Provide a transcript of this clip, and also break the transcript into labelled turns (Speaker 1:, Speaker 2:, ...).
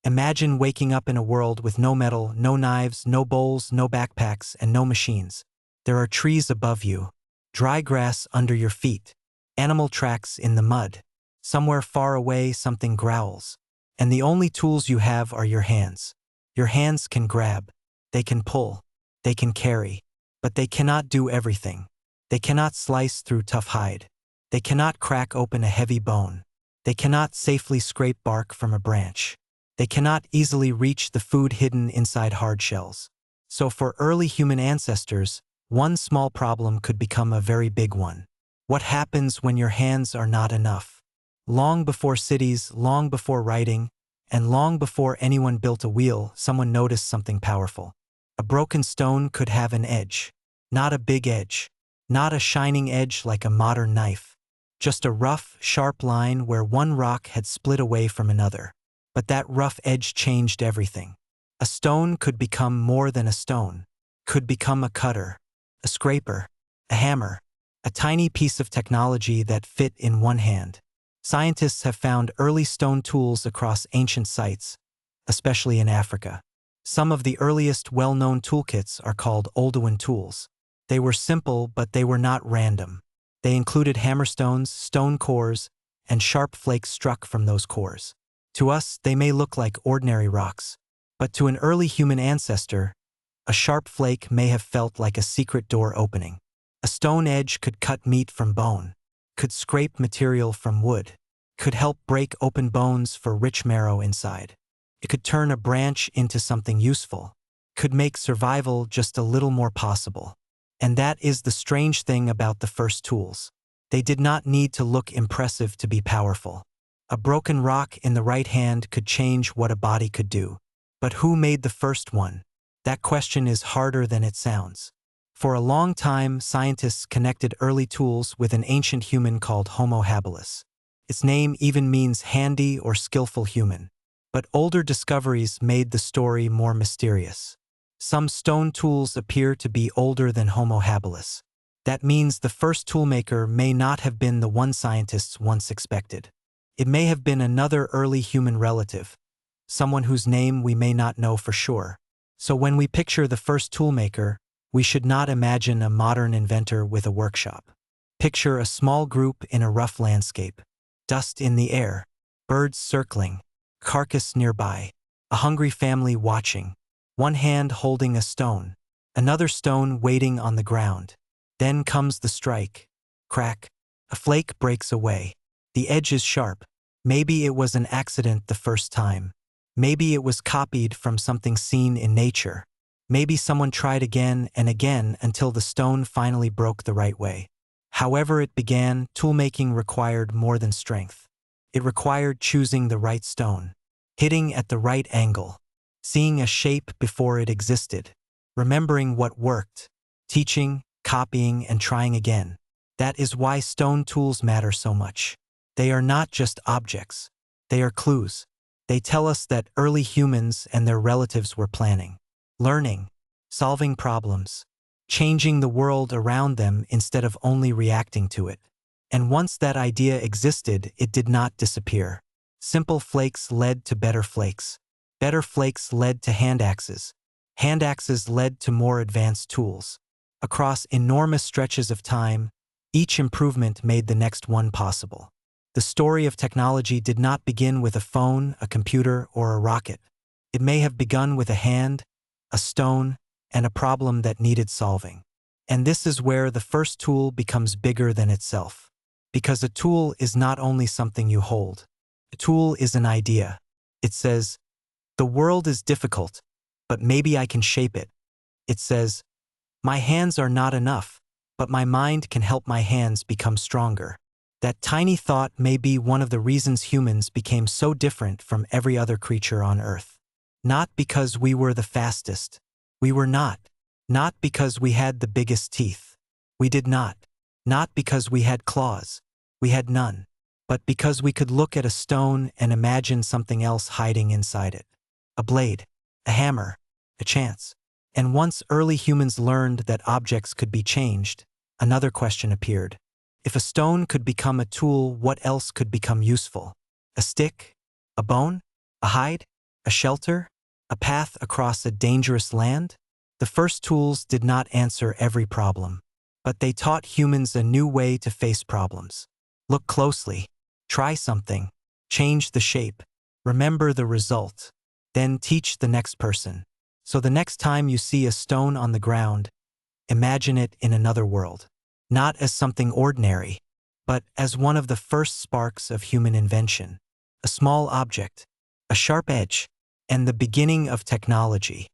Speaker 1: Imagine waking up in a world with no metal, no knives, no bowls, no backpacks, and no machines. There are trees above you, dry grass under your feet, animal tracks in the mud. Somewhere far away, something growls. And the only tools you have are your hands. Your hands can grab, they can pull, they can carry, but they cannot do everything. They cannot slice through tough hide. They cannot crack open a heavy bone. They cannot safely scrape bark from a branch. They cannot easily reach the food hidden inside hard shells. So for early human ancestors, one small problem could become a very big one. What happens when your hands are not enough? Long before cities, long before writing, and long before anyone built a wheel, someone noticed something powerful. A broken stone could have an edge. Not a big edge. Not a shining edge like a modern knife. Just a rough, sharp line where one rock had split away from another. But that rough edge changed everything. A stone could become more than a stone. Could become a cutter, a scraper, a hammer, a tiny piece of technology that fit in one hand. Scientists have found early stone tools across ancient sites, especially in Africa. Some of the earliest well-known toolkits are called Oldowan tools. They were simple, but they were not random. They included hammerstones, stone cores, and sharp flakes struck from those cores. To us, they may look like ordinary rocks, but to an early human ancestor, a sharp flake may have felt like a secret door opening. A stone edge could cut meat from bone, could scrape material from wood, could help break open bones for rich marrow inside. It could turn a branch into something useful, could make survival just a little more possible. And that is the strange thing about the first tools. They did not need to look impressive to be powerful. A broken rock in the right hand could change what a body could do. But who made the first one? That question is harder than it sounds. For a long time, scientists connected early tools with an ancient human called Homo habilis. Its name even means handy or skillful human. But older discoveries made the story more mysterious. Some stone tools appear to be older than Homo habilis. That means the first toolmaker may not have been the one scientists once expected. It may have been another early human relative, someone whose name we may not know for sure. So when we picture the first toolmaker, we should not imagine a modern inventor with a workshop. Picture a small group in a rough landscape. Dust in the air, birds circling, carcass nearby, a hungry family watching, one hand holding a stone, another stone waiting on the ground. Then comes the strike. Crack. A flake breaks away. The edge is sharp. Maybe it was an accident the first time. Maybe it was copied from something seen in nature. Maybe someone tried again and again until the stone finally broke the right way. However it began, toolmaking required more than strength. It required choosing the right stone, hitting at the right angle, seeing a shape before it existed, remembering what worked, teaching, copying, and trying again. That is why stone tools matter so much. They are not just objects. They are clues. They tell us that early humans and their relatives were planning, learning, solving problems, changing the world around them instead of only reacting to it. And once that idea existed, it did not disappear. Simple flakes led to better flakes. Better flakes led to hand axes. Hand axes led to more advanced tools. Across enormous stretches of time, each improvement made the next one possible. The story of technology did not begin with a phone, a computer, or a rocket. It may have begun with a hand, a stone, and a problem that needed solving. And this is where the first tool becomes bigger than itself. Because a tool is not only something you hold. A tool is an idea. It says, the world is difficult, but maybe I can shape it. It says, my hands are not enough, but my mind can help my hands become stronger. That tiny thought may be one of the reasons humans became so different from every other creature on Earth. Not because we were the fastest. We were not. Not because we had the biggest teeth. We did not. Not because we had claws. We had none. But because we could look at a stone and imagine something else hiding inside it. A blade, a hammer, a chance. And once early humans learned that objects could be changed, another question appeared. If a stone could become a tool, what else could become useful? A stick? A bone? A hide? A shelter? A path across a dangerous land? The first tools did not answer every problem, but they taught humans a new way to face problems. Look closely, try something, change the shape, remember the result, then teach the next person. So the next time you see a stone on the ground, imagine it in another world, not as something ordinary, but as one of the first sparks of human invention, a small object, a sharp edge, and the beginning of technology.